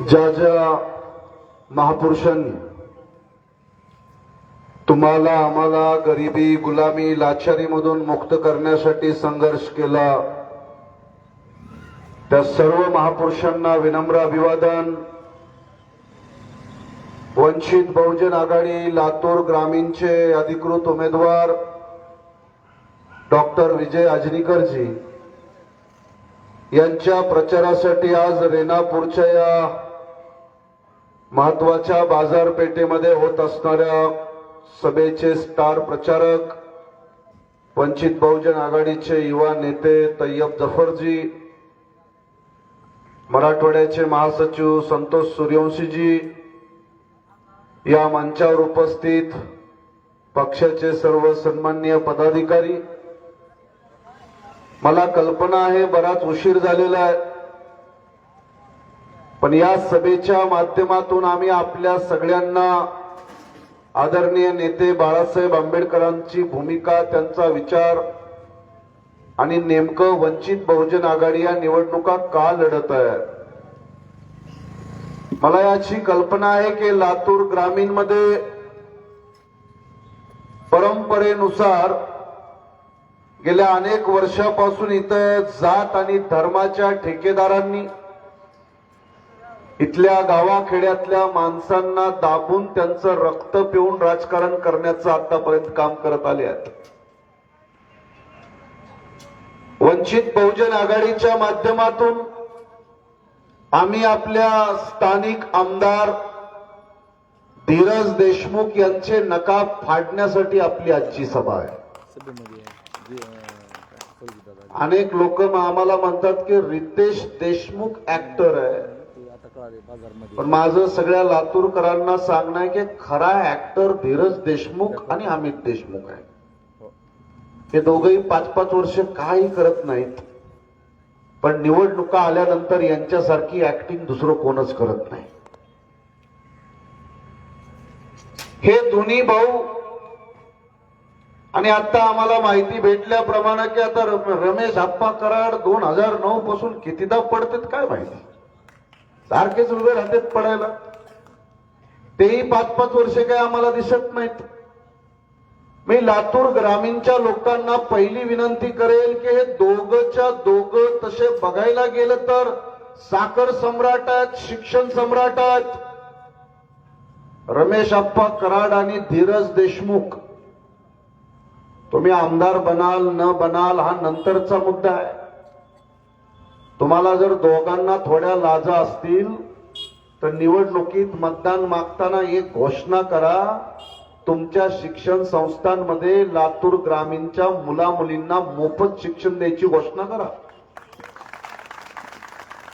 ज्या ज्या महापुरुषांनी तुम्हाला आम्हाला गरिबी गुलामी लाचारीमधून मुक्त करण्यासाठी संघर्ष केला त्या सर्व महापुरुषांना विनम्र अभिवादन। वंचित बहुजन आघाडी लातूर ग्रामीणचे अधिकृत उमेदवार डॉक्टर विजय अजनीकरजी यांच्या प्रचारासाठी आज रेणापूरच्या या महत्वाच्या बाजारपेठेमध्ये होत असणाऱ्या सभेचे स्टार प्रचारक वंचित बहुजन आघाडीचे युवा नेते तय्यब जफरजी, मराठवाड्याचे महासचिव संतोष सूर्यवंशीजी, या मंचावर उपस्थित पक्षाचे सर्व सन्माननीय पदाधिकारी। मला कल्पना आहे बराच उशीर झालेला आहे, पण या सभेच्या माध्यमातून आम्ही आपल्या सगळ्यांना आदरणीय नेते बाळासाहेब आंबेडकरांची भूमिका, त्यांचा विचार आणि नेमकं वंचित बहुजन आघाडी या निवडणुका का लढत आहे, मला याची कल्पना आहे की लातूर ग्रामीण मध्ये परंपरेनुसार गेल्या अनेक वर्षापासून इथं जात आणि धर्माच्या ठेकेदारांनी इथल्या गावाखेड्यातल्या माणसांना दाबून त्यांचं रक्त पिऊन राजकारण करण्याचं आतापर्यंत काम करत आले आहेत। वंचित बहुजन आघाडीच्या माध्यमातून आम्ही आपल्या स्थानिक आमदार धीरज देशमुख यांचे नकाब फाडण्यासाठी आपली आजची सभा आहे। अनेक लोक आम्हाला म्हणतात की रितेश देशमुख ऍक्टर आहे, पण माझं सगळ्या लातूरकरांना सांगणं आहे की खरा ऍक्टर धीरज देशमुख आणि अमित देशमुख आहे। हे दोघेही 5-5 वर्ष काही करत नाहीत, पण निवडणुका आल्यानंतर यांच्यासारखी ऍक्टिंग दुसरं कोणच करत नाही। हे दोन्ही भाऊ, आणि आता आम्हाला माहिती भेटल्याप्रमाणे की आता रमेश आप्पा कराड 2009 पासून कितीदा पडतात काय माहिती, सारखेच उभे राहतात पडायला, तेही 5-5 वर्ष काय आम्हाला दिसत नाहीत। मी लातूर ग्रामीणच्या लोकांना पहिली विनंती करेल की हे दोघच्या दोघं तसे बघायला गेलं तर साखर सम्राट आहेत, शिक्षण सम्राट आहेत। रमेश आप्पा कराड आणि धीरज देशमुख, तुम्ही आमदार बनाल न बनाल हा नंतरचा मुद्दा आहे। तुम्हाला जर दोघांना थोड्या लाजा असतील तर निवडणुकीत मतदान मागताना एक घोषणा करा, तुमच्या शिक्षण संस्थांमध्ये लातूर ग्रामीणच्या मुला मुलींना मोफत शिक्षण द्यायची घोषणा करा।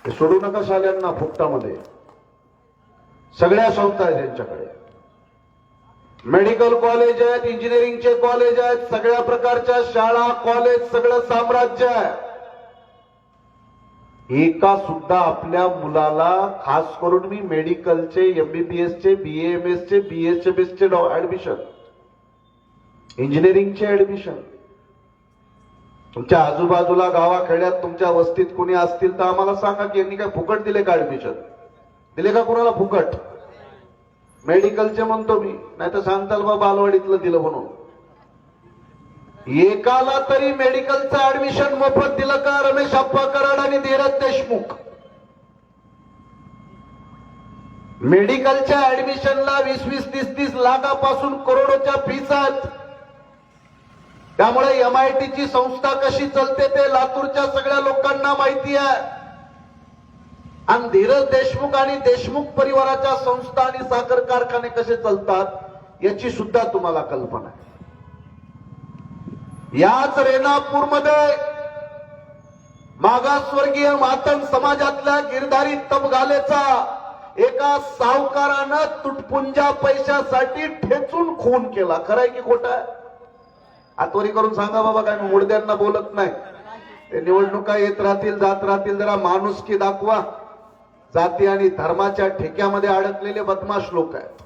हे सोडू नका शाळांना फुकटामध्ये, सगळ्या संस्था आहेत त्यांच्याकडे, मेडिकल कॉलेज आहेत, इंजिनिअरिंगचे कॉलेज आहेत, सगळ्या प्रकारच्या शाळा कॉलेज सगळं साम्राज्य आहे। एका सुद्धा आपल्या मुलाला, खास करून मी मेडिकलचे, एमबीबीएसचे, बीएमएसचे, बीएचएमएसचे ऍडमिशन, इंजिनिअरिंगचे ऍडमिशन, तुमच्या आजूबाजूला गावाखेड्यात तुमच्या वस्तीत कुणी असतील तर आम्हाला सांगा की यांनी काय फुकट दिले का ऍडमिशन, दिले का कुणाला फुकट? मेडिकलचे म्हणतो मी, नाही तर सांगताल बाबा बालवाडीतलं दिलं म्हणून। एकाला तरी मेडिकलचं ऍडमिशन मोफत दिलं का रमेश आप्पा कराड आणि धीरज देशमुख? मेडिकलच्या ऍडमिशनला 20-20, 30-30 लाखापासून करोडोच्या फीस आहेत। त्यामुळे एमआयटीची संस्था कशी चालते ते लातूरच्या सगळ्या लोकांना माहिती आहे, आणि धीरज देशमुख आणि देशमुख परिवाराच्या संस्था आणि साखर कारखाने कसे चालतात याची सुद्धा तुम्हाला कल्पना आहे। याच रेणापूरमध्ये मागासवर्गीय मातंग समाजातल्या गिरधारी तबगालेचा एका सावकारानं तुटपुंजा पैशासाठी ठेचून खून केला। खरंय की खोटं आहे? आतवरी करून सांगा बाबा, काय मुडद्यांना बोलत नाही। ते निवडणुका येत राहतील जात राहतील, जरा माणुसकी दाखवा। जाती आणि धर्माच्या ठेक्यामध्ये अडकलेले बदमाश लोक आहेत।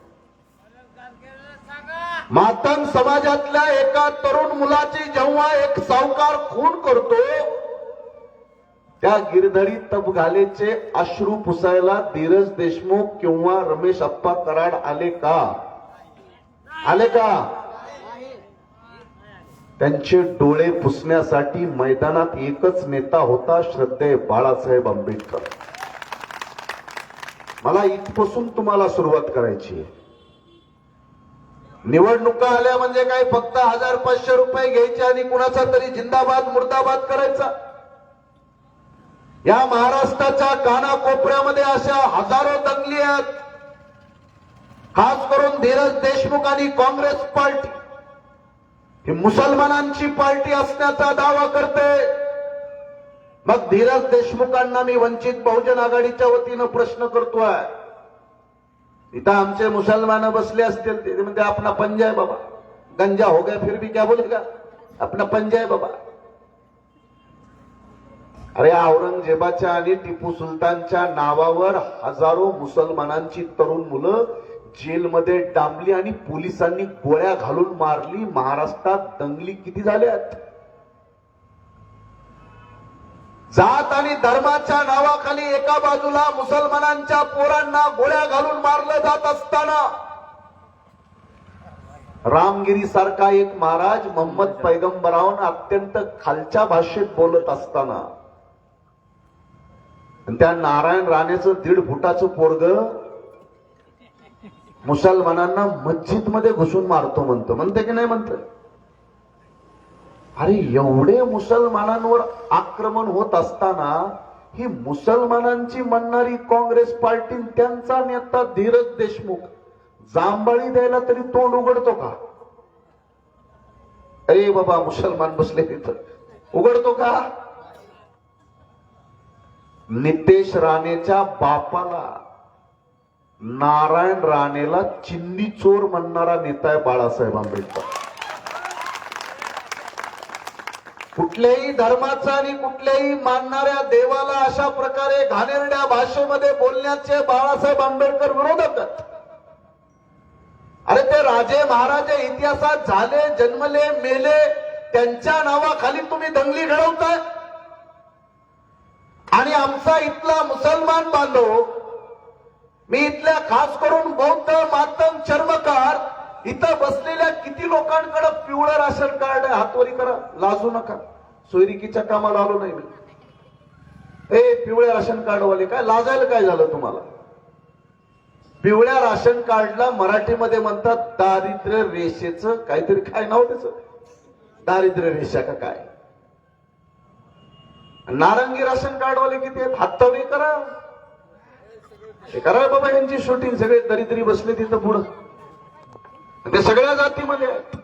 मातंग समाजातल्या एका तरुण मुलाची जेव्हा एक सावकार खून करतो त्या गिरधरी तबघालेचे अश्रू पुसायला धीरज देशमुख किंवा रमेश अप्पा कराड आले का? आले का? त्यांचे डोळे पुसण्यासाठी मैदानात एकच नेता होता, श्रद्धेय बाळासाहेब आंबेडकर. मला इथपासून तुम्हाला सुरुवात करायची आहे. निवडणुका आल्या म्हणजे काय फक्त 1000-500 रुपये घ्यायचे आणि कुणाचा तरी जिंदाबाद मुर्दाबाद करायचा? या महाराष्ट्राच्या कानाकोपऱ्यामध्ये अशा हजारो दंगली आहेत. खास करून धीरज देशमुख आणि काँग्रेस पार्टी ही मुसलमानांची पार्टी असण्याचा दावा करते. मग धीरज देशमुखांना मी वंचित बहुजन आघाडीच्या वतीनं प्रश्न करतोय. इथं आमचे मुसलमान बसले असतील ते म्हणते अपना पंजा है बाबा, गंजा हो गया फिर भी क्या बोलेगा, अपना पंजा है बाबा. अरे औरंगजेबाच्या आणि टिपू सुलतानच्या नावावर हजारो मुसलमानांची तरुण मुलं जेलमध्ये डांबली आणि पोलिसांनी गोळ्या घालून मारली. महाराष्ट्रात दंगली किती झाल्यात? जात आणि धर्माच्या नावाखाली एका बाजूला मुसलमानांच्या पोरांना गोळ्या घालून मारलं जात असताना रामगिरी सारखा एक महाराज मोहम्मद पैगंबरावर अत्यंत खालच्या भाषेत बोलत असताना त्या नारायण राणेचं 1.5 फुटाचं पोरग मुसलमानांना मस्जिद मध्ये घुसून मारतो म्हणते की नाही म्हणतं? अरे एवढे मुसलमानांवर आक्रमण होत असताना ही मुसलमानांची म्हणणारी काँग्रेस पार्टी त्यांचा नेता धीरज देशमुख जांभळी द्यायला तरी तोंड उघडतो का? अरे बाबा मुसलमान बसले तिथं, उघडतो का? नितेश राणेच्या बापाला नारायण राणेला चिंदी चोर म्हणणारा नेता आहे बाळासाहेब आंबेडकर. कुठल्याही धर्माचा आणि कुठल्याही मानणाऱ्या देवाला अशा प्रकारे घाणेरड्या भाषेमध्ये बोलण्याचे बाळासाहेब आंबेडकर विरोधक आहेत. अरे ते राजे महाराजे इतिहासात झाले, जन्मले, मेले, त्यांच्या नावाखाली तुम्ही दंगली घडवताय. आणि आमचा इथला मुसलमान बांधव, मी इथल्या खास करून बौद्ध मातम चर्मकार इथं बसलेल्या किती लोकांकडे पिवळं राशन कार्ड आहे? हातवरी करा, लाजू नका. सोयरिकीच्या कामाला आलो नाही मी. ए पिवळ्या राशन कार्ड वाले, काय लाजायला काय झालं तुम्हाला? पिवळ्या राशन कार्डला मराठीमध्ये म्हणतात दारिद्र्य रेषेचं काहीतरी, काय नाव त्याचं, दारिद्र्य रेषा का काय? नारंगी राशन कार्ड वाले किती आहेत? हातवरी करा, हे करा बाबा. यांची शूटिंग सगळे दरिद्री बसले तिथं पुढं, ते सगळ्या जातीमध्ये आहेत.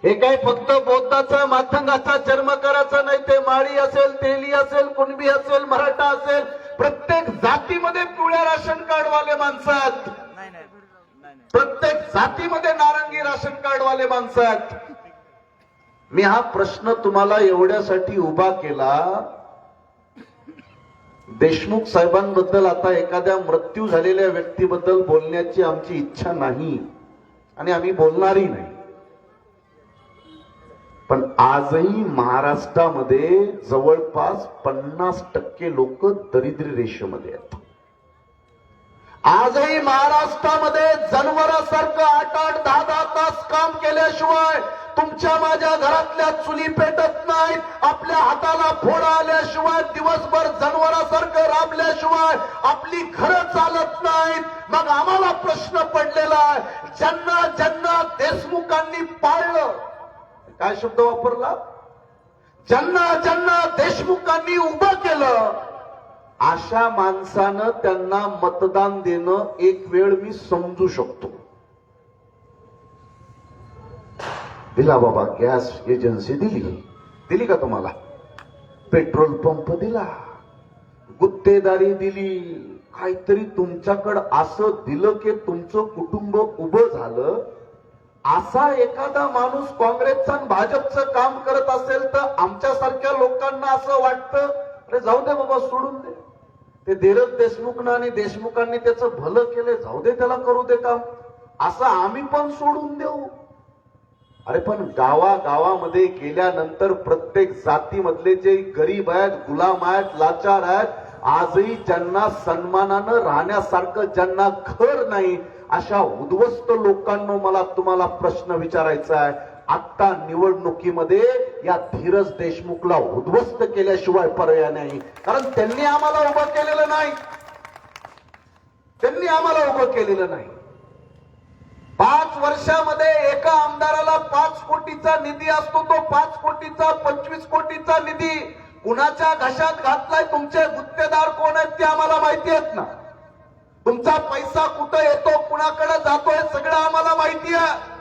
हे काय फक्त बौद्धाचा माथंगाचा चर्मकाराचा नाही, ते माळी असेल, तेली असेल, कुणबी असेल, मराठा असेल, प्रत्येक जातीमध्ये पिवळ्या राशन कार्ड वाले माणसं आहेत. प्रत्येक जातीमध्ये नारंगी राशन कार्ड वाले माणसं आहेत. मी हा प्रश्न तुम्हाला एवढ्यासाठी उभा केला, देशमुख साहेबांबद्दल आता एखाद्या मृत्यू झालेल्या व्यक्तीबद्दल बोलण्याची आमची इच्छा नाही आणि आम्ही बोलणारही नाही. पण आजही महाराष्ट्रामध्ये जवळपास 50% लोक दारिद्र्य रेषेमध्ये आहेत. आजही महाराष्ट्रामध्ये जनावरासारखं 8-8, 10-10 तास काम केल्याशिवाय तुमच्या माझ्या घरातल्या चुली पेटत नाहीत. आपल्या हाताला फोडा आल्याशिवाय, दिवसभर जनावरासारखं राबल्याशिवाय आपली घरं चालत नाहीत. मग आम्हाला प्रश्न पडलेला आहे, ज्यांना ज्यांना देशमुखांनी पाळलं, काय शब्द वापरला, ज्यांना ज्यांना देशमुखांनी उभं केलं, अशा माणसानं त्यांना मतदान देणं एक वेळ मी समजू शकतो. दिला बाबा, गॅस एजन्सी दिली का तुम्हाला? पेट्रोल पंप दिला, गुत्तेदारी दिली, काहीतरी तुमच्याकडं असं दिलं की तुमचं कुटुंब उभं झालं. असा एखादा माणूस काँग्रेसचा आणि भाजपचं काम करत असेल तर आमच्यासारख्या लोकांना असं वाटतं, अरे जाऊ दे बाबा, सोडून दे. ते धीरज देशमुखनं आणि देशमुखांनी त्याचं भलं केलं, जाऊ दे, त्याला करू दे काम, असं आम्ही पण सोडून देऊ. अरे पण गावागावामध्ये गेल्यानंतर प्रत्येक जातीमधले जे गरीब आहेत, गुलाम आहेत, लाचार आहेत, आजही ज्यांना सन्मानानं राहण्यासारखं ज्यांना घर नाही, अशा उद्ध्वस्त लोकांना मला तुम्हाला प्रश्न विचारायचा आहे. आता निवडणुकीमध्ये या धीरज देशमुखला उद्ध्वस्त केल्याशिवाय पर्याय नाही. कारण त्यांनी आम्हाला उभं केलेलं नाही. त्यांनी आम्हाला उभं केलेलं नाही. 5 वर्षामध्ये एका आमदाराला 5 कोटीचा निधी असतो. तो 5 कोटीचा 25 कोटीचा निधी कुणाच्या घशात घातलाय, तुमचे गुत्तेदार कोण आहेत ते आम्हाला माहिती आहेत ना. तुमचा पैसा कुठं येतो, कुणाकडे जातोय, सगळं आम्हाला माहिती आहे.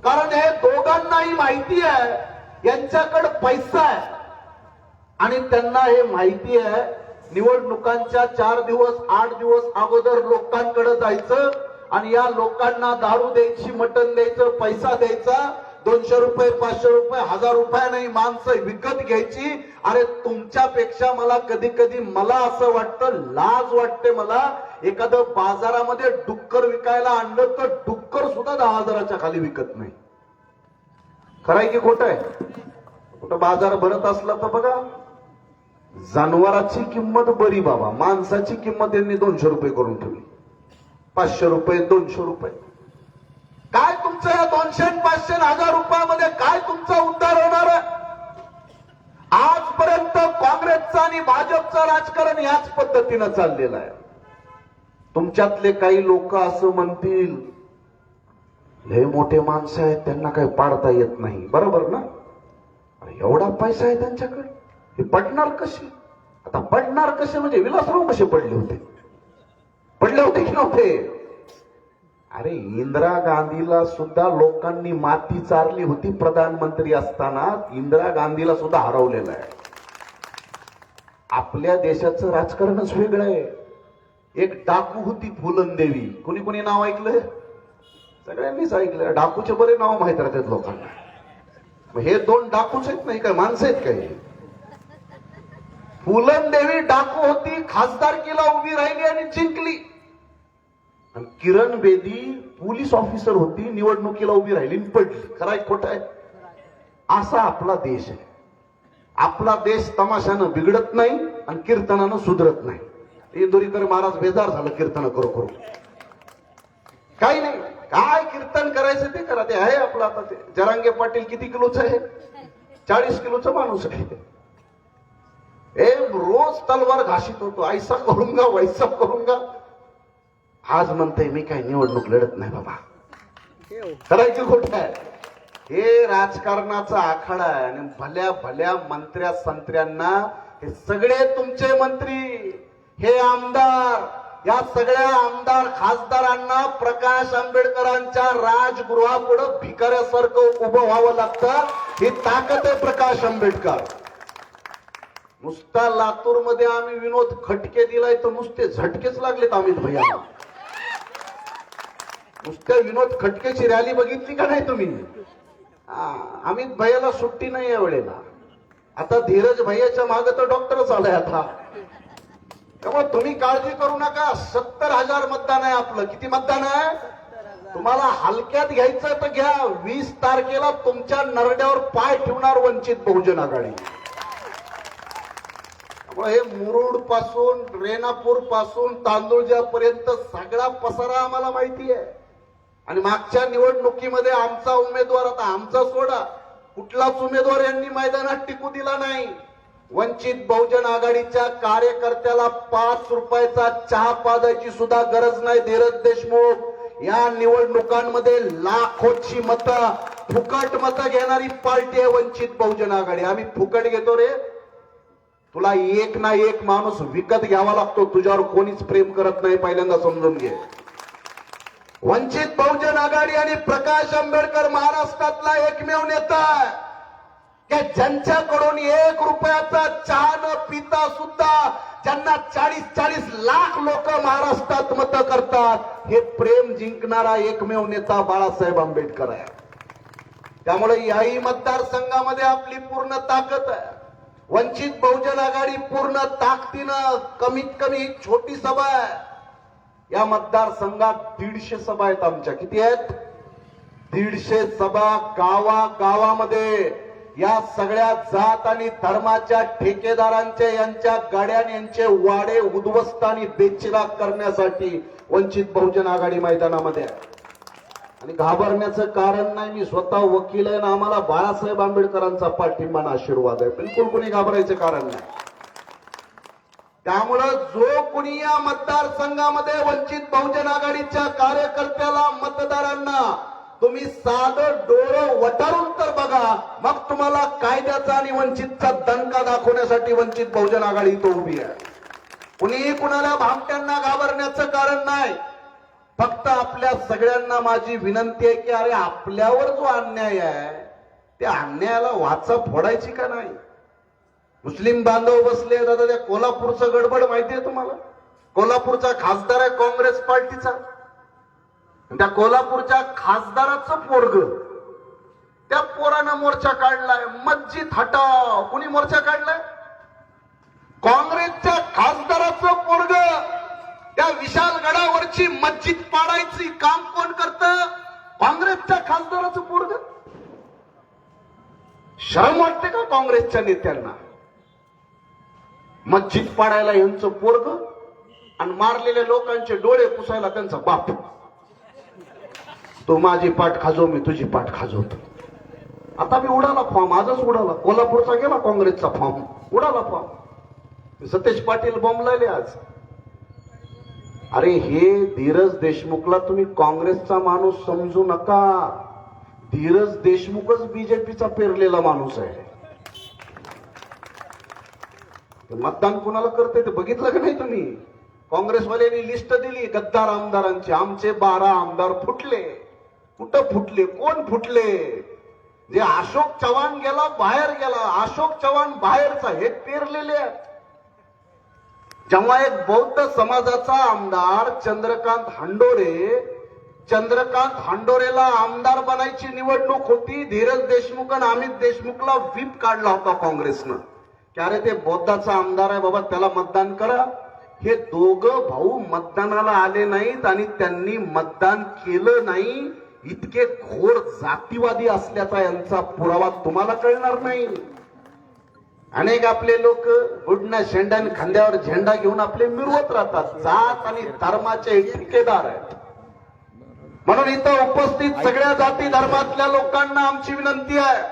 कारण हे दोघांनाही माहिती आहे यांच्याकडे पैसा आहे आणि त्यांना हे माहिती आहे. निवडणुकांच्या 4 दिवस 8 दिवस अगोदर लोकांकडे जायचं आणि या लोकांना दारू द्यायची, मटण द्यायचं, पैसा द्यायचा, 200 रुपये 500 रुपये 1000 रुपये नाही, माणसं विकत घ्यायची. अरे तुमच्यापेक्षा मला कधी कधी मला असं वाटतं, लाज वाटते मला. एखादं बाजारामध्ये डुक्कर विकायला आणलं तर डुक्कर सुद्धा 10,000च्या खाली विकत नाही. खरंय की खोटं आहे? कुठं बाजार भरत असला तर बघा, जनावराची किंमत बरी बाबा, माणसाची किंमत यांनी 200 रुपये करून ठेवली. 500 रुपये 200 रुपये. काय तुमचं या 200 500 1000 रुपयामध्ये काय तुमचा उद्धार होणार आहे? आजपर्यंत काँग्रेसचं आणि भाजपचं राजकारण याच पद्धतीनं चाललेलं आहे. तुमच्यातले काही लोक असं म्हणतील, लय मोठे माणसं आहेत, त्यांना काही पाडता येत नाही. बरोबर ना? अरे एवढा पैसा आहे त्यांच्याकडे, हे पडणार कशी? आता पडणार कसे म्हणजे विलासराव कसे पडले होते? पडले होते की नव्हते? अरे इंदिरा गांधीला सुद्धा लोकांनी माती चारली होती प्रधानमंत्री असताना. इंदिरा गांधीला सुद्धा हरवलेलं आहे. आपल्या देशाचं राजकारणच वेगळं आहे. एक डाकू होती फुलनदेवी. कोणी कोणी नाव ऐकलंय? सगळ्यांनीच ऐकलं. डाकूचे बरे नाव माहित राहतात लोकांना. मग हे 2 डाकूच आहेत, नाही काय माणसं आहेत काय? फुलनदेवी डाकू होती, खासदारकीला उभी राहिली आणि जिंकली. आणि किरण बेदी पोलीस ऑफिसर होती, निवडणुकीला उभी राहिली आणि पडली. खरंय खोटं आहे? असा आपला देश आहे. आपला देश तमाशानं बिघडत नाही आणि कीर्तनानं सुधरत नाही. इंदोरीकर महाराज बेजार झालं कीर्तन करू करू. काही नाही, काय कीर्तन करायचं ते करा. ते आहे आपलं. आता ते जरांगे पाटील किती किलोच आहे? 40 किलोचा माणूस आहे. रोज तलवार घाशीत होतो, ऐसा करूंगा वैसा करूंगा. आज म्हणते मी काही निवडणूक लढत नाही बाबा. करायची खोट आहे? हे राजकारणाचा आखाडा आहे. आणि भल्या भल्या मंत्र्या संत्र्यांना, हे सगळे तुमचे मंत्री, हे आमदार, या सगळ्या आमदार खासदारांना प्रकाश आंबेडकरांच्या राजगृहापुढे भिकाऱ्यासारखं उभं व्हावं लागतं. ही ताकद आहे प्रकाश आंबेडकर. नुसता लातूरमध्ये आम्ही विनोद खटके दिलाय तर नुसते झटकेच लागलेत अमित भैया. नुसत्या विनोद खटकेची रॅली बघितली का नाही तुम्ही? अमित भैयाला सुट्टी नाही या वेळेला. आता धीरज भैयाच्या मागे तर डॉक्टरच आलाय आता. त्यामुळे तुम्ही काळजी करू नका. 70,000 मतदान आहे आपलं. किती मतदान आहे? तुम्हाला हलक्यात घ्यायचं तर घ्या. 20 तारखेला तुमच्या नरड्यावर पाय ठेवणार वंचित बहुजन आघाडी. त्यामुळे हे मुरुड पासून, रेणापूर पासून तांदूळजापर्यंत सगळा पसारा आम्हाला माहिती आहे. आणि मागच्या निवडणुकीमध्ये आमचा उमेदवार, आता आमचा सोडा, कुठलाच उमेदवार यांनी मैदानात टिकू दिला नाही. वंचित बहुजन आघाडीच्या कार्यकर्त्याला 5 रुपयाचा चहा पाजायची सुद्धा गरज नाही. धीरज देशमुख, या निवडणुकांमध्ये लाखोची मतं, फुकट मतं घेणारी पार्टी आहे वंचित बहुजन आघाडी. आम्ही फुकट घेतो रे. तुला एक ना एक माणूस विकत घ्यावा लागतो. तुझ्यावर कोणीच प्रेम करत नाही, पहिल्यांदा समजून घे. वंचित बहुजन आघाडी आणि प्रकाश आंबेडकर महाराष्ट्रातला एकमेव नेता आहे की ज्यांच्याकडून 1 रुपयाचा चहा न पिता सुद्धा ज्यांना 40-40 लाख लोक महाराष्ट्रात मतं करतात. हे प्रेम जिंकणारा एकमेव नेता बाळासाहेब आंबेडकर आहे. त्यामुळे याही मतदारसंघामध्ये आपली पूर्ण ताकद आहे. वंचित बहुजन आघाडी पूर्ण ताकदीनं, कमीत कमी ही छोटी सभा आहे. या मतदारसंघात 150 सभा आहेत आमच्या. किती आहेत? 150 सभा गावागावामध्ये या सगळ्या जात आणि धर्माच्या ठेकेदारांचे यांच्या गाड्यान यांचे वाडे उद्ध्वस्त आणि बेचिराग करण्यासाठी वंचित बहुजन आघाडी मैदानामध्ये आहे. आणि घाबरण्याचं कारण नाही. मी स्वतः वकील आहे ना, आम्हाला बाळासाहेब आंबेडकरांचा पाठिंबा आणि आशीर्वाद आहे. बिलकुल कुणी घाबरायचं कारण नाही. त्यामुळं जो कुणी या मतदारसंघामध्ये वंचित बहुजन आघाडीच्या कार्यकर्त्याला मतदारांना तुम्ही साधं डोळं वटारून तर बघा, मग तुम्हाला कायद्याचा आणि वंचितचा दणका दाखवण्यासाठी वंचित बहुजन आघाडी इथं उभी आहे. कुणीही कुणाला भामट्यांना घाबरण्याचं कारण नाही. फक्त आपल्या सगळ्यांना माझी विनंती आहे की अरे आपल्यावर जो अन्याय आहे त्या अन्यायाला वाचा फोडायची का नाही. मुस्लिम बांधव बसले दादा, त्या कोल्हापूरचं गडबड माहितीये तुम्हाला. कोल्हापूरचा खासदार आहे काँग्रेस पार्टीचा. त्या कोल्हापूरच्या खासदाराचं पोरग, त्या पोरानं मोर्चा काढलाय मस्जिद हटाव. कुणी मोर्चा काढलाय? काँग्रेसच्या खासदाराचं पोरग. त्या विशाल गडावरची मस्जिद पाडायची काम कोण करतं? काँग्रेसच्या खासदाराचं पोरग. शरम वाटते का काँग्रेसच्या नेत्यांना? मस्जिद पाडायला यांचं पोरग आणि मारलेल्या लोकांचे डोळे पुसायला त्यांचा बाप. तो माझी पाठ खाजव, मी तुझी पाठ खाजवतो. आता मी उडाला फॉर्म, आजच उडाला. कोल्हापूरचा गेला काँग्रेसचा फॉर्म, उडाला फॉर्म. सतेज पाटील बोंबलायले आज. अरे हे धीरज देशमुखला तुम्ही काँग्रेसचा माणूस समजू नका. धीरज देशमुखच बीजेपीचा पेरलेला माणूस आहे. मतदान कुणाला करते ते बघितलं का नाही तुम्ही? काँग्रेसवाल्यांनी लिस्ट दिली गद्दार आमदारांची. आमचे 12 आमदार फुटले. कुठं फुटले? कोण फुटले? जे अशोक चव्हाण गेला बाहेर गेला, अशोक चव्हाण बाहेरचा, हे पेरलेले आहेत. जेव्हा एक बौद्ध समाजाचा आमदार चंद्रकांत हांडोरेला आमदार बनायची निवडणूक होती, धीरज देशमुख आणि अमित देशमुखला व्हीप काढला होता काँग्रेसनं की अरे ते बौद्धाचा आमदार आहे बाबा, त्याला मतदान करा. हे दोघं भाऊ मतदानाला आले नाहीत आणि त्यांनी मतदान केलं नाही. इतके घोर जातीवादी असल्याचा यांचा पुरावा तुम्हाला कळणार नाही. अनेक आपले लोक बुडण्या शेंड्यान खांद्यावर झेंडा घेऊन आपले मिरवत राहतात. जात आणि धर्माचे ठेकेदार आहेत. म्हणून इथं उपस्थित सगळ्या जाती धर्मातल्या लोकांना आमची विनंती आहे,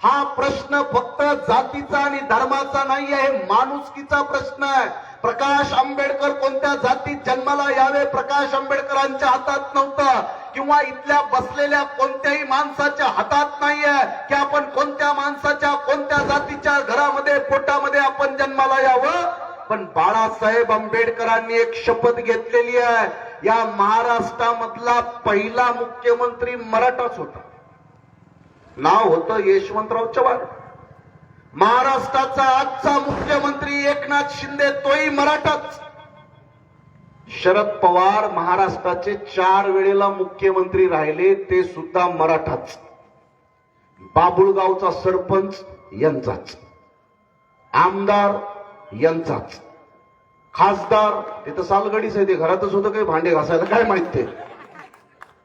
हा प्रश्न फक्त जातीचा आणि धर्माचा नाही आहे, माणुसकीचा प्रश्न आहे. प्रकाश आंबेडकर कोणत्या जातीत जन्माला यावे प्रकाश आंबेडकरांच्या हातात नव्हतं, किंवा इथल्या बसलेल्या कोणत्याही माणसाच्या हातात नाहीये की आपण कोणत्या माणसाच्या कोणत्या जातीच्या घरामध्ये पोटामध्ये आपण जन्माला यावं. पण बाळासाहेब आंबेडकरांनी एक शपथ घेतलेली आहे. या महाराष्ट्रामधला पहिला मुख्यमंत्री मराठाच होता. नाव होतं यशवंतराव चव्हाण. महाराष्ट्राचा आजचा मुख्यमंत्री एकनाथ शिंदे, तोही मराठाच. शरद पवार महाराष्ट्राचे 4 वेळेला मुख्यमंत्री राहिले, ते सुद्धा मराठाच. बाबुळगावचा सरपंच यांचाच, आमदार यांचाच, खासदार ते तर सालगडीच आहे. ते घरातच होतं काही भांडे घासायला काय माहित ते.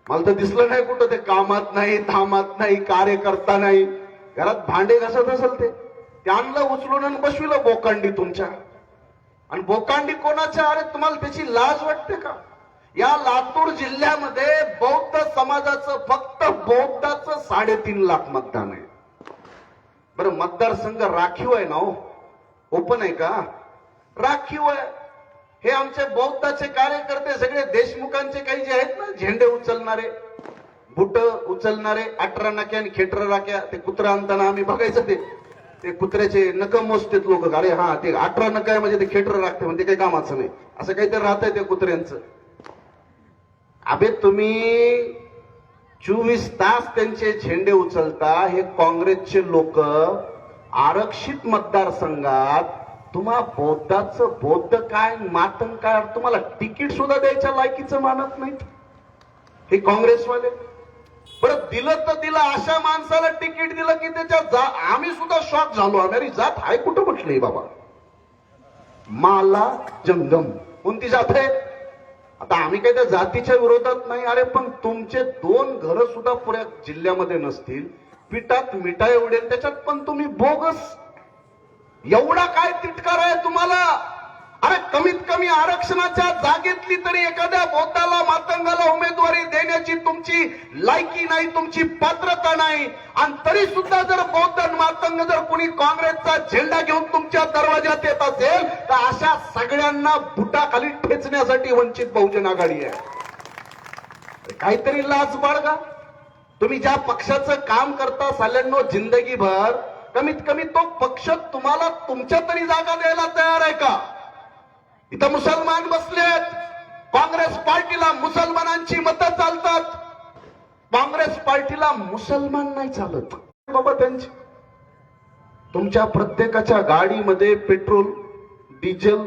मला तर दिसलं नाही कुठं. ते कामात नाही, धामात नाही, कार्यकर्ता नाही, घरात भांडे घासत असेल ते. आणलं उचलून आणि बसविलं बोकांडी तुमच्या. आणि बोकांडी कोणाच्या? अरे तुम्हाला त्याची लाज वाटते का? या लातूर जिल्ह्यामध्ये बौद्ध समाजाचं, फक्त बौद्धाचं 3.5 लाख मतदान आहे. बरं मतदारसंघ राखीव आहे ना हो? ओपन आहे का? राखीव आहे. हे आमचे बौद्धाचे कार्यकर्ते सगळे देशमुखांचे काही जे आहेत ना, झेंडे उचलणारे, बुट उचलणारे, 18 नक्या आणि खेटर राख्या, ते कुत्रा आणताना आम्ही बघायचं ते कुत्र्याचे नख मोजतेत लोक. अरे हा ते 18 नका म्हणजे ते खेटर राखते म्हणजे काही कामाचं नाही, असं काहीतरी राहतंय ते कुत्र्यांचं. अबे तुम्ही 24 तास त्यांचे झेंडे उचलता. हे काँग्रेसचे लोक आरक्षित मतदारसंघात तुम्हा बौद्धाचं बौद्ध काय मातंग काय, तुम्हाला तिकीट सुद्धा द्यायच्या लायकीचं मानत नाही हे काँग्रेसवाले. बरं दिलं तर दिलं, अशा माणसाला तिकीट दिलं की त्याच्या आम्ही सुद्धा शॉक झालो. आम्ही जात आहे कुठं म्हटलंय बाबा? माला जंगम कोणती जात आहे? आता आम्ही काही त्या जातीच्या विरोधात नाही, अरे पण तुमचे 2 घरं सुद्धा पुऱ्या जिल्ह्यामध्ये नसतील, पिठात मिठा एवढे, त्याच्यात पण तुम्ही बोगस, एवढा काय तिटकार आहे तुम्हाला? अरे कमीत कमी आरक्षणाच्या जागेतली तरी एखाद्या बौद्धाला मातंगाला उमेदवारी देण्याची तुमची लायकी नाही, तुमची पात्रता नाही, आणि तरी सुद्धा जर बौद्ध आणि मातंग जर कोणी काँग्रेसचा झेंडा घेऊन तुमच्या दरवाजात येत असेल तर अशा सगळ्यांना बुटाखाली ठेचण्यासाठी वंचित बहुजन आघाडी आहे. काहीतरी लाज बाळगा. तुम्ही ज्या पक्षाचं काम करता साल्यांनो जिंदगीभर, कमीत कमी तो पक्ष तुम्हाला तुमच्या तरी जागा द्यायला तयार आहे का? इथं मुसलमान बसलेत, काँग्रेस पार्टीला मुसलमानांची मतं चालतात, काँग्रेस पार्टीला मुसलमान नाही चालत बाबा त्यांची. तुमच्या प्रत्येकाच्या गाडीमध्ये पेट्रोल, डिझेल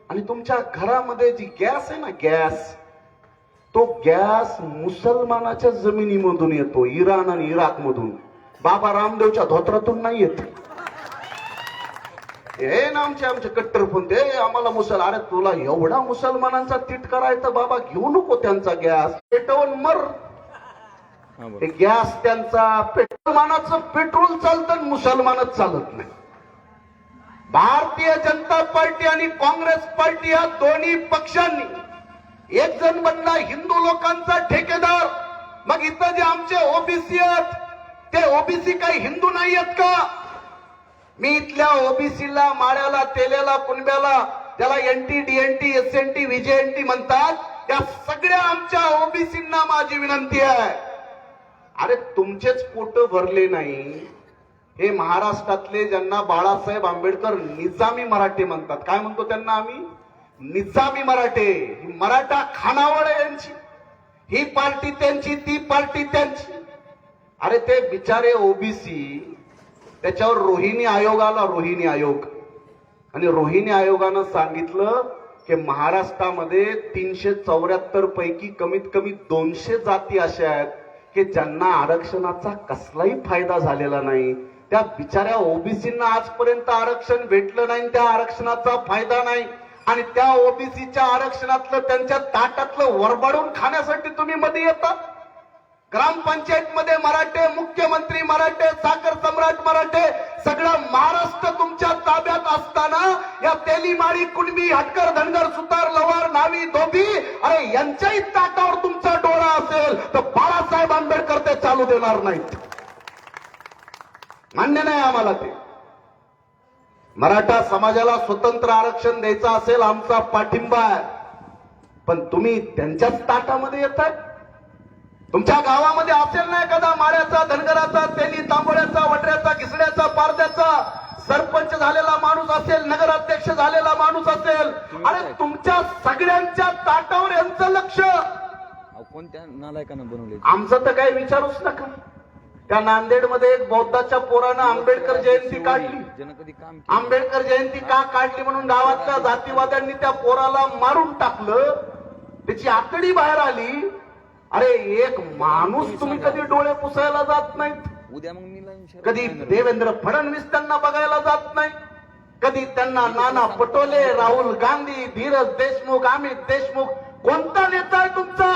आणि तुमच्या घरामध्ये जी गॅस आहे ना, गॅस, तो गॅस मुसलमानाच्या जमिनीमधून येतो, इराण आणि इराक मधून. बाबा रामदेवच्या धोत्रातून नाही येत. हे ना आमचे कट्टरपण ते आम्हाला अरे तुला एवढा मुसलमानांचा तिटकार आहे तर बाबा घेऊ नको त्यांचा गॅस, पेटवून मर. गॅस त्यांचा, मुसलमानाचं पेट्रोल चालतं, मुसलमानच चालत नाही. भारतीय जनता पार्टी आणि काँग्रेस पार्टी या दोन्ही पक्षांनी एक जण बनला हिंदू लोकांचा ठेकेदार. मग इथं जे आमचे ओबीसी आहेत ते ओबीसी काही हिंदू नाही आहेत का? मी इथल्या ओबीसीला, माळ्याला, तेल्याला, कुणब्याला, त्याला एनटी, डीएनटी, एसएनटी, व्हीजेएनटी म्हणतात, त्या सगळ्या आमच्या ओबीसींना माझी विनंती आहे, अरे तुमचेच पोट भरले नाही, हे महाराष्ट्रातले ज्यांना बाळासाहेब आंबेडकर निजामी मराठे म्हणतात, काय म्हणतो त्यांना आम्ही? निजामी मराठे. मराठा खानावळ यांची, ही पार्टी त्यांची, ती पार्टी त्यांची. अरे ते बिचारे ओबीसी, त्याच्यावर रोहिणी आयोग आला, रोहिणी आयोग, आणि रोहिणी आयोगानं सांगितलं की महाराष्ट्रामध्ये 374 पैकी कमीत कमी 200 जाती अशा आहेत की ज्यांना आरक्षणाचा कसलाही फायदा झालेला नाही. त्या बिचाऱ्या ओबीसींना आजपर्यंत आरक्षण भेटलं नाही, त्या आरक्षणाचा फायदा नाही, आणि त्या ओबीसीच्या आरक्षणातलं त्यांच्या ताटातलं वरबाडून खाण्यासाठी तुम्ही मध्ये येता. ग्रामपंचायतमध्ये मराठे, मुख्यमंत्री मराठे, साखर सम्राट मराठे, सगळं महाराष्ट्र तुमच्या ताब्यात असताना या तेलीमाळी, कुणबी, हटकर, धनगर, सुतार, लवार, नावी, धोबी, अरे यांच्याही ताटावर तुमचा डोळा असेल तर बाळासाहेब आंबेडकर ते चालू देणार नाहीत. मान्य नाही आम्हाला ते. मराठा समाजाला स्वतंत्र आरक्षण द्यायचं असेल, आमचा पाठिंबा आहे, पण तुम्ही त्यांच्याच ताटामध्ये येताय. तुमच्या गावामध्ये असेल ना एखादा माळ्याचा, धनगराचा, तेली, तांबोळ्याचा, वडऱ्याचा, घिसड्याचा, पारद्याचा सरपंच झालेला माणूस असेल, नगराध्यक्ष झालेला माणूस असेल, अरे तुमच्या सगळ्यांच्या ताटावर यांचं लक्ष. कोणत्या नालायकानं बनवले? आमचं तर काही विचारूच नका. त्या नांदेडमध्ये एक बौद्धाच्या पोरानं आंबेडकर जयंती काढली. आंबेडकर जयंती का काढली म्हणून गावातल्या जातीवाद्यांनी त्या पोराला मारून टाकलं, त्याची आतडी बाहेर आली. अरे एक माणूस तुम्ही कधी डोळे पुसायला जात नाहीत, उद्या मग मी कधी देवेंद्र फडणवीस त्यांना बघायला जात नाही, कधी त्यांना नाना पटोले, राहुल गांधी, धीरज देशमुख, अमित देशमुख, कोणता नेता आहे तुमचा?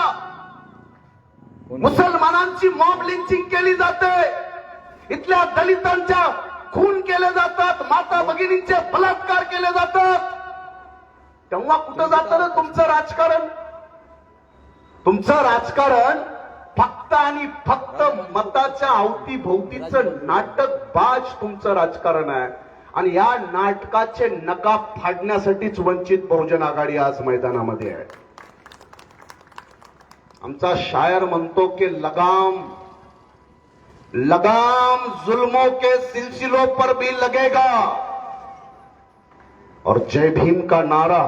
मुसलमानांची मॉब लिंचिंग केली जाते, इथल्या दलितांच्या खून केले जातात, माता भगिनींचे बलात्कार केले जातात, तेव्हा कुठं जातं ना तुमचं राजकारण? तुमचं राजकारण फक्त आणि फक्त मताच्या अवतीभोवतीचं नाटक बाज तुमचं राजकारण आहे, आणि या नाटकाचे नकाब फाडण्यासाठीच वंचित बहुजन आघाडी आज मैदानामध्ये आहे. आमचा शायर म्हणतो की लगाम लगाम जुल्मों के सिलसिलों पर भी लगेगा, और जय भीम का नारा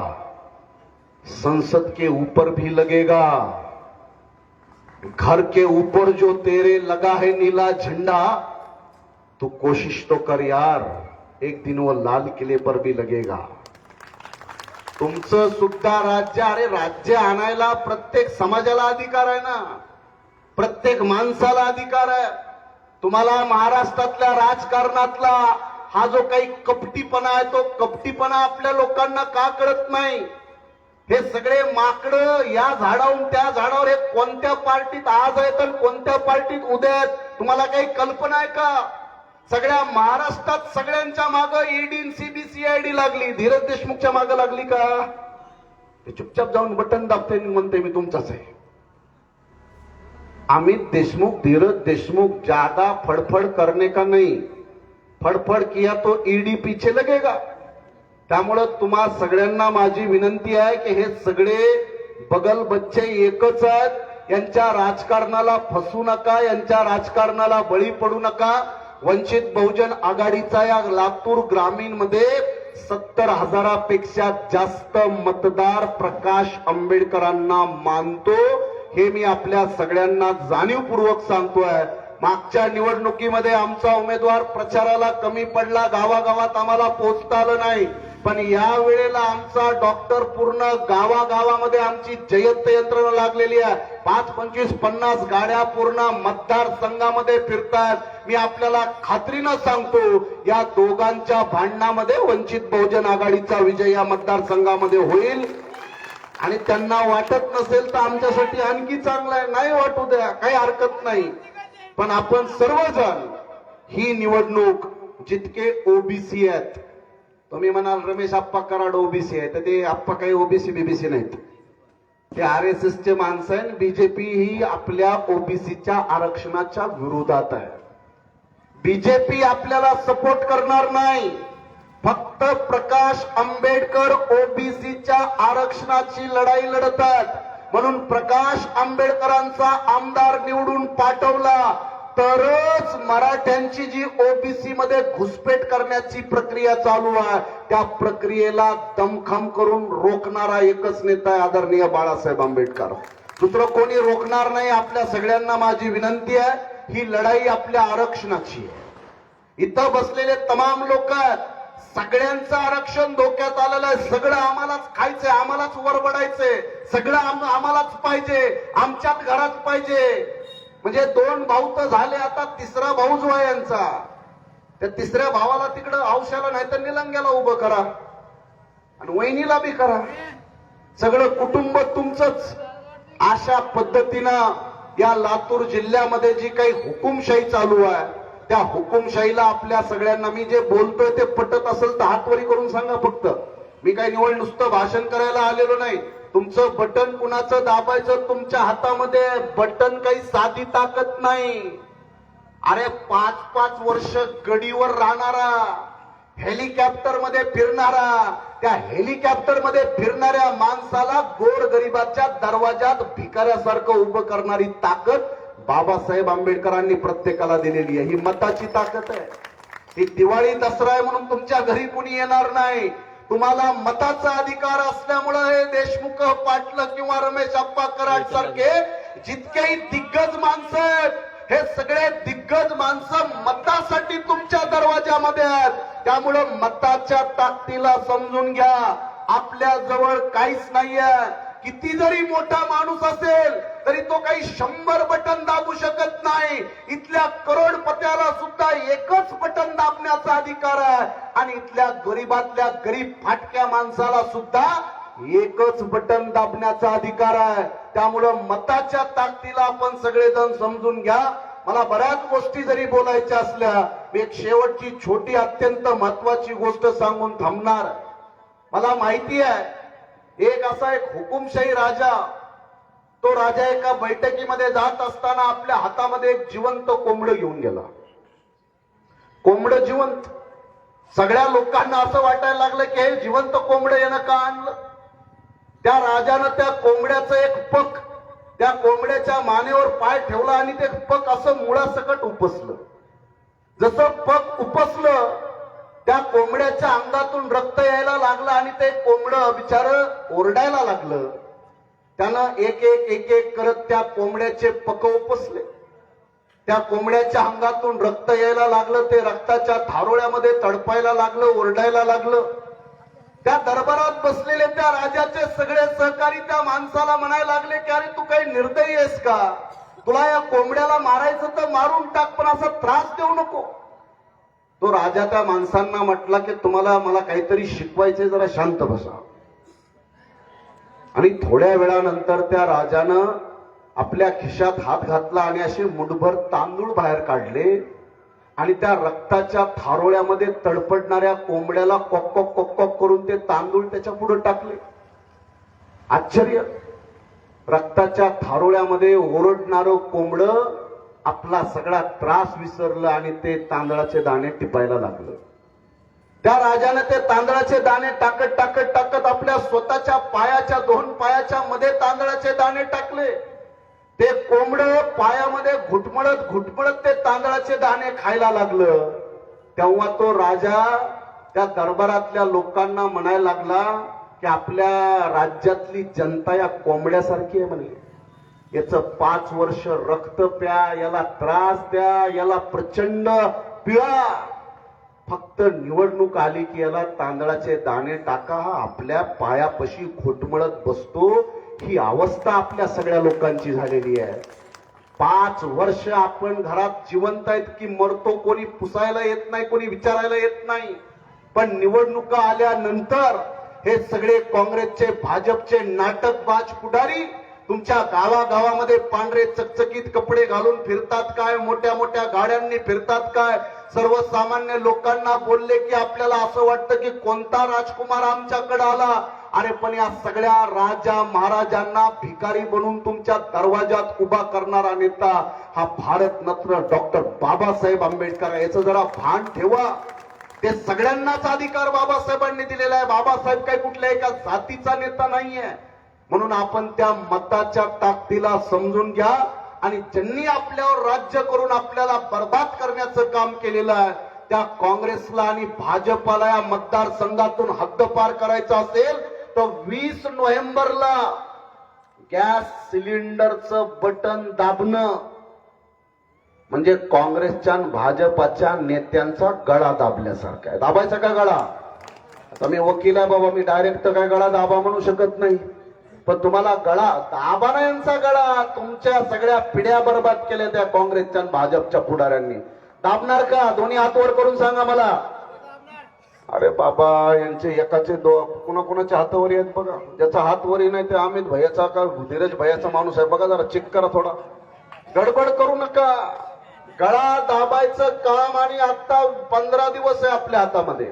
संसद के ऊपर भी लगेगा. घर के ऊपर जो तेरे लगा है नीला झंडा, तू कोशिश तो कर यार, एक दिन वो लाल किले पर भी लगेगा. तुमचं सुद्धा राज्य, अरे राज्य आणायला प्रत्येक समाजाला अधिकार आहे ना, प्रत्येक माणसाला अधिकार आहे. तुम्हाला महाराष्ट्रातल्या राजकारणातला हा जो काही कपटीपणा आहे, तो कपटीपणा आपल्या लोकांना का कळत नाही? हे सगळे माकडं या झाडावरून त्या झाडावर, हे कोणत्या पार्टीत आज आहेत आणि कोणत्या पार्टीत उद्या आहेत, तुम्हाला काही कल्पना आहे का? सगळ्या महाराष्ट्रात सगळ्यांच्या मागं ईडी सीबीसीआयडी लागली, धीरज देशमुखच्या मागं लागली का? ते चुपचाप जाऊन बटन दाबते म्हणते मी तुमचाच आहे. अमित देशमुख, धीरज देशमुख ज्यादा फड़फड़ करने का नहीं, फड़फड़ किया तो ईडी पीछे लगेगा. त्यामुळे तुम्हा सगळ्यांना माझी विनंती आहे की हे सगळे बगल बच्चे एकच आहेत. यांच्या राजकारणाला फसू नका, यांच्या राजकारणाला बळी पडू नका. वंचित बहुजन आघाडीचा या लातूर ग्रामीण मध्ये 70,000पेक्षा जास्त मतदार प्रकाश आंबेडकरांना मानतो, हे मी आपल्या सगळ्यांना जाणीवपूर्वक सांगतोय. मागच्या निवडणुकीमध्ये आमचा उमेदवार प्रचाराला कमी पडला, गावागावात आम्हाला पोहोचता आलं नाही, पण या वेळेला आमचा डॉक्टर पूर्ण गावागावामध्ये आमची जयंत यंत्रणा लागलेली आहे. 5, 25, 50 गाड्या पूर्ण मतदारसंघामध्ये फिरतात. मी आपल्याला खात्रीनं सांगतो, या दोघांच्या भांडणामध्ये वंचित बहुजन आघाडीचा विजय या मतदारसंघामध्ये होईल. आणि त्यांना वाटत नसेल तर आमच्यासाठी आणखी चांगलं आहे, नाही वाटू द्या, काही हरकत नाही. पण आपण सर्वजण ही निवडणूक, जितके ओबीसी आहेत, तुम्ही म्हणाल रमेश आप्पा कराड ओबीसी आहे, तर ते आप्पा काही ओबीसी बीबीसी नाहीत, ते RSSचे माणसं आहेत. बीजेपी ही आपल्या ओबीसीच्या आरक्षणाच्या विरोधात आहे. बीजेपी आपल्याला सपोर्ट करणार नाही. फक्त प्रकाश आंबेडकर ओबीसीच्या आरक्षणाची लढाई लढतात. म्हणून प्रकाश आंबेडकरांचा आमदार निवडून पाठवला तरच मराठ्यांची जी ओबीसी मध्ये घुसपेट करण्याची प्रक्रिया चालू आहे, त्या प्रक्रियेला दमखम करून रोखणारा एकच नेता आहे, आदरणीय बाळासाहेब आंबेडकर. दुसरं कोणी रोखणार नाही. आपल्या सगळ्यांना माझी विनंती आहे, ही लढाई आपल्या आरक्षणाची आहे. इथं बसलेले तमाम लोक आहेत, सगळ्यांचं आरक्षण धोक्यात आलेलं आहे. सगळं आम्हालाच खायचंय, आम्हालाच वरबडायचंय, सगळं आम्हालाच पाहिजे, आमच्याच घरात पाहिजे. म्हणजे 2 भाऊ तर झाले, आता 3रा भाऊ जो आहे यांचा, त्या 3ऱ्या भावाला तिकडं औषधाला नाही तर निलंग्याला उभं करा आणि वहिनीला बी करा, सगळं कुटुंब तुमचंच. अशा पद्धतीनं या लातूर जिल्ह्यामध्ये जी काही हुकुमशाही चालू आहे, त्या हुकुमशाहीला आपल्या सगळ्यांना, मी जे बोलतोय ते पटत असेल तर हातवरी करून सांगा फक्त. मी काही निवड नुसतं भाषण करायला आलेलो नाही. तुमचं बटन कुणाचं दाबायचं तुमच्या हातामध्ये, बटन काही साधी ताकद नाही. अरे 5-5 वर्ष गडीवर राहणारा, हेलिकॉप्टर मध्ये फिरणारा, त्या हेलिकॉप्टर मध्ये फिरणाऱ्या माणसाला गोरगरिबाच्या दरवाजात भिकाऱ्यासारखं उभं करणारी ताकद बाबासाहेब आंबेडकरांनी प्रत्येकाला दिलेली आहे. ही मताची ताकद आहे. ती दिवाळी दसरा आहे म्हणून तुमच्या घरी कुणी येणार नाही. तुम्हाला मताचा अधिकार असल्यामुळे हे देशमुख, पाटलं किंवा रमेश आप्पा कराड सारखे जितकेही दिग्गज माणसं आहेत, हे सगळे दिग्गज माणसं मतासाठी तुमच्या दरवाजामध्ये आहेत. त्यामुळे मताच्या ताकदीला समजून घ्या. आपल्या जवळ काहीच नाहीये. किती जरी मोठा माणूस असेल तरी तो काही 100 बटन दाबू शकत नाही. इथल्या करोडपत्याला सुद्धा एकच बटन दाबण्याचा अधिकार आहे आणि इथल्या गरीबातल्या गरीब फाटक्या माणसाला सुद्धा एकच बटन दाबण्याचा अधिकार आहे. त्यामुळं मताच्या ताकदीला आपण सगळेजण समजून घ्या. मला बऱ्याच गोष्टी जरी बोलायच्या असल्या, मी एक शेवटची छोटी अत्यंत महत्वाची गोष्ट सांगून थांबणार. मला माहिती आहे, एक असा एक हुकुमशाही राजा, तो राजा एका बैठकीमध्ये जात असताना आपल्या हातामध्ये एक जिवंत कोंबडं घेऊन गेला. कोंबडं जिवंत. सगळ्या लोकांना असं वाटायला लागलं की हे जिवंत कोंबडं यानं का आणलं. त्या राजानं त्या कोंबड्याचं एक पक त्या कोंबड्याच्या मानेवर पाय ठेवला आणि ते पक असं मुळासकट उपसलं. जसं पक उपसलं, त्या कोंबड्याच्या अंगातून रक्त यायला लागलं आणि ते कोंबडं बिचारं ओरडायला लागलं. त्यानं एक एक करत त्या कोंबड्याचे पक उपसले. त्या कोंबड्याच्या अंगातून रक्त यायला लागलं, ते रक्ताच्या थारोळ्यामध्ये तडपायला लागलं, ओरडायला लागलं. त्या दरबारात बसलेले त्या राजाचे सगळे सहकारी त्या माणसाला म्हणायला लागले की अरे तू काही निर्दयी आहेस का, तुला या कोंबड्याला मारायचं तर मारून टाक, पण असा त्रास देऊ नको. तो राजा त्या माणसांना म्हटला की तुम्हाला मला काहीतरी शिकवायचे, जरा शांत बसा. आणि थोड्या वेळानंतर त्या राजानं आपल्या खिशात हात घातला आणि असे मुठभर तांदूळ बाहेर काढले आणि त्या रक्ताच्या थारोळ्यामध्ये तडपडणाऱ्या कोंबड्याला कॉक कॉक कॉक कॉक करून ते तांदूळ त्याच्या पुढे टाकले. आश्चर्य. रक्ताच्या थारोळ्यामध्ये ओरडणारं कोंबडं आपला सगळा त्रास विसरलं आणि ते तांदळाचे दाणे टिपायला लागलं. त्या राजाने ते तांदळाचे दाणे टाकत टाकत टाकत आपल्या स्वतःच्या पायाच्या 2 पायाच्या मध्ये तांदळाचे दाणे टाकले. ते कोंबडं पायामध्ये घुटमळत घुटमळत ते तांदळाचे दाणे खायला लागलं. तेव्हा तो राजा त्या दरबारातल्या लोकांना म्हणायला लागला की आपल्या राज्यातली जनता या कोंबड्यासारखी आहे म्हणले. याचं 5 वर्ष रक्त प्या, याला त्रास द्या, याला प्रचंड पिळा, फक्त निवडणूक आली की याला तांदळाचे दाणे टाका, हा आपल्या पायापाशी घोटमळत बसतो. ही अवस्था आपल्या सगळ्या लोकांची झालेली आहे. 5 वर्ष आपण घरात जिवंत आहेत की मरतो, कोणी पुसायला येत नाही, कोणी विचारायला येत नाही. पण निवडणुका आल्यानंतर हे सगळे काँग्रेसचे भाजपचे नाटकबाज पुढारी तुमच्या गावागावामध्ये पांढरे चकचकीत कपडे घालून फिरतात काय, मोठ्या मोठ्या गाड्यांनी फिरतात काय. सर्वसामान्य लोकांना बोलले की आपल्याला असं वाटतं की कोणता राजकुमार आमच्याकडे आला. अरे पण या सगळ्या राजा महाराजांना भिकारी बनवून तुमच्या दरवाजात उभा करणारा नेता हा भारतरत्न डॉक्टर बाबासाहेब आंबेडकर आहे. याचं जरा भान ठेवा. ते सगळ्यांनाच अधिकार बाबासाहेबांनी दिलेला आहे. बाबासाहेब काही कुठल्या एका जातीचा नेता नाहीये. म्हणून आपण त्या मताच्या ताकदीला समजून घ्या आणि ज्यांनी आपल्यावर राज्य करून आपल्याला बर्बाद करण्याचं काम केलेलं आहे त्या काँग्रेसला आणि भाजपाला या मतदारसंघातून हद्दपार करायचं असेल तर 20 नोव्हेंबरला गॅस सिलेंडरचं बटन दाबणं म्हणजे काँग्रेसच्या आणि भाजपाच्या नेत्यांचा गळा दाबल्यासारखा आहे. दाबायचा का गळा? आता मी वकील आहे बाबा, मी डायरेक्ट काय गळा दाबा म्हणू शकत नाही. पण तुम्हाला गळा दाबा ना, यांचा गळा. तुमच्या सगळ्या पिढ्या बर्बाद केल्या त्या काँग्रेसच्या आणि भाजपच्या पुढाऱ्यांनी. दाबणार का? दोन्ही हात वर करून सांगा मला. अरे बाबा, यांचे एकाचे कुणाकुणाच्या हातावर आहेत बघा. ज्याचा हात वरी नाही ते अमित भैयाचा का धीरज भैयाचा माणूस आहे बघा, जरा चेक करा थोडा. गडबड करू नका. गळा दाबायचं काम आणि आता 15 दिवस आहे आपल्या हातामध्ये.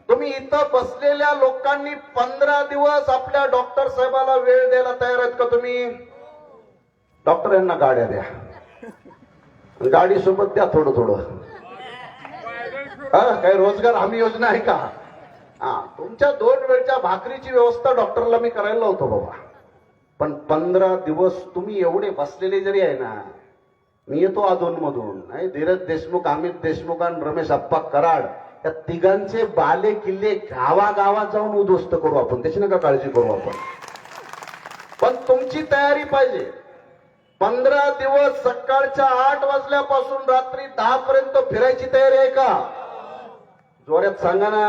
तुम्ही इथं बसलेल्या लोकांनी 15 दिवस आपल्या डॉक्टर साहेबाला वेळ द्यायला तयार आहेत का तुम्ही? डॉक्टर यांना गाड्या द्या, गाडी सोबत द्या थोडं थोडं. काही रोजगार हमी योजना आहे का? तुमच्या 2 वेळच्या भाकरीची व्यवस्था डॉक्टरला मी करायला लावतो बाबा. पण 15 दिवस तुम्ही एवढे बसलेले जरी आहे ना, मी येतो अधूनमधून. नाही, धीरज देशमुख, अमित देशमुख आणि रमेश अप्पा कराड या तिघांचे बाले किल्ले गावागावात जाऊन उद्ध्वस्त करू आपण, त्याची नका काळजी करू आपण. पण तुमची तयारी पाहिजे. 15 दिवस सकाळच्या 8 वाजल्यापासून रात्री 10 पर्यंत फिरायची तयारी आहे का? जोरात सांगा ना.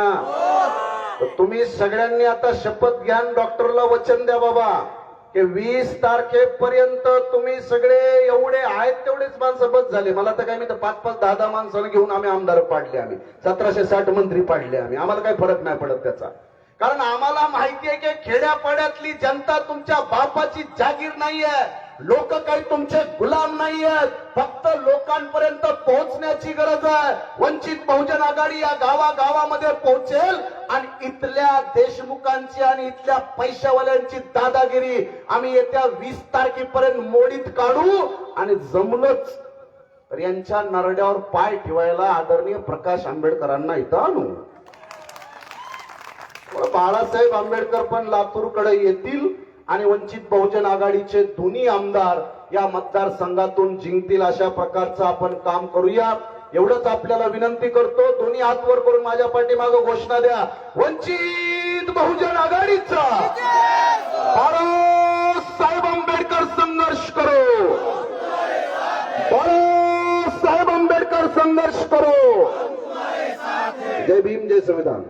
तर तुम्ही सगळ्यांनी आता शपथ घ्या, डॉक्टरला वचन द्या बाबा की 20 तारखेपर्यंत तुम्ही सगळे एवढे आहेत तेवढेच माणसं बस झाले. मला तर काय, मी तर 5-5, 10-10 माणसाला घेऊन आम्ही आमदार पाडले, आम्ही 1760 मंत्री पाडले आम्ही. आम्हाला काही फरक नाही पडत त्याचा. कारण आम्हाला माहिती आहे की खेड्यापाड्यातली जनता तुमच्या बापाची जागीर नाहीये. लोक काही तुमचे गुलाम नाही आहेत. फक्त लोकांपर्यंत पोहोचण्याची गरज आहे. वंचित बहुजन आघाडी या गावागावामध्ये पोहोचेल आणि इथल्या देशमुखांची आणि इथल्या पैशावाल्यांची दादागिरी आम्ही येत्या 20 तारखेपर्यंत मोडीत काढू आणि जमलंच तर यांच्या नरड्यावर पाय ठेवायला आदरणीय प्रकाश आंबेडकरांना इथं आणू. बाळासाहेब आंबेडकर पण लातूरकडे येतील आणि वंचित बहुजन आघाडीचे दोन्ही आमदार या मतदारसंघातून जिंकतील अशा प्रकारचं आपण काम करूया. एवढंच आपल्याला विनंती करतो. दोन्ही हात वर करून माझ्या पाठीमागे घोषणा द्या. वंचित बहुजन आघाडीचा बाळासाहेब आंबेडकर संघर्ष करो. बाळासाहेब आंबेडकर संघर्ष करो. जय भीम, जय संविधान.